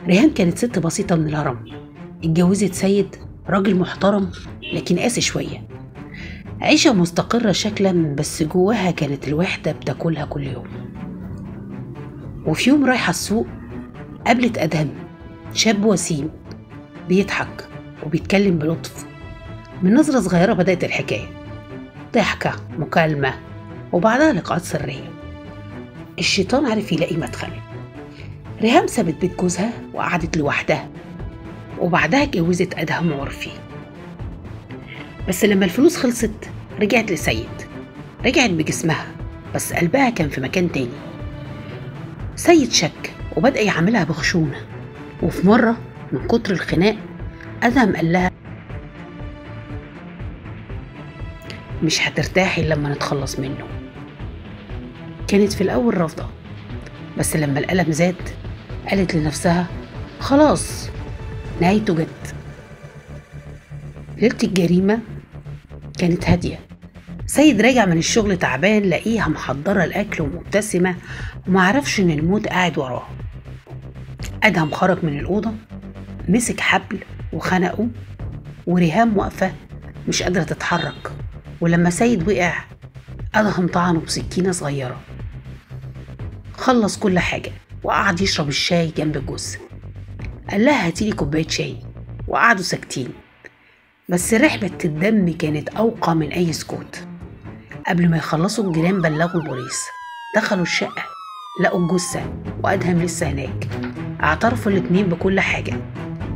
ريهام كانت ست بسيطة من الهرم، اتجوزت سيد راجل محترم لكن قاسي شوية. عيشة مستقرة شكلا بس جواها كانت الوحدة بتاكلها كل يوم. وفي يوم رايحة السوق قابلت أدهم، شاب وسيم بيضحك وبيتكلم بلطف. من نظرة صغيرة بدأت الحكاية، ضحكة مكالمة وبعدها لقاءات سرية. الشيطان عرف يلاقي مدخل. ريهام سابت بيت جوزها وقعدت لوحدها، وبعدها اتجوزت أدهم عرفي. بس لما الفلوس خلصت رجعت لسيد، رجعت بجسمها بس قلبها كان في مكان تاني. سيد شك وبدأ يعاملها بخشونة، وفي مرة من كتر الخناق أدهم قال لها مش هترتاحي لما نتخلص منه. كانت في الأول رافضة، بس لما الألم زاد قالت لنفسها خلاص نهايته جت. ليلة الجريمة كانت هادية. سيد راجع من الشغل تعبان، لقيها محضرة الأكل ومبتسمة ومعرفش إن الموت قاعد وراه. أدهم خرج من الأوضة، مسك حبل وخنقه، وريهام واقفة مش قادرة تتحرك. ولما سيد وقع أدهم طعنه بسكينة صغيرة. خلص كل حاجة وقعد يشرب الشاي جنب الجثة. قال لها هاتيلي كوباية شاي، وقعدوا ساكتين. بس رحبة الدم كانت أوقع من أي سكوت. قبل ما يخلصوا الجيران بلغوا البوليس. دخلوا الشقة لقوا الجثة وأدهم لسه هناك. اعترفوا الاتنين بكل حاجة،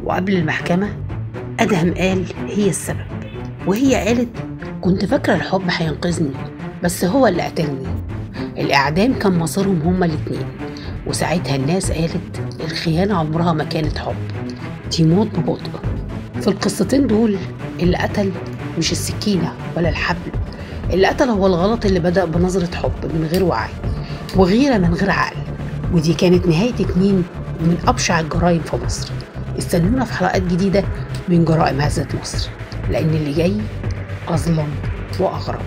وقبل المحكمة أدهم قال هي السبب، وهي قالت كنت فاكرة الحب هينقذني بس هو اللي قتلني. الإعدام كان مصيرهم هما الاتنين. وساعتها الناس قالت الخيانة عمرها ما كانت حب، دي موت ببطء. في القصتين دول اللي قتل مش السكينة ولا الحبل، اللي قتل هو الغلط اللي بدأ بنظرة حب من غير وعي وغيرة من غير عقل. ودي كانت نهاية اتنين من أبشع الجرائم في مصر. استنونا في حلقات جديدة من جرائم هزت مصر، لأن اللي جاي أظلم وأغرب.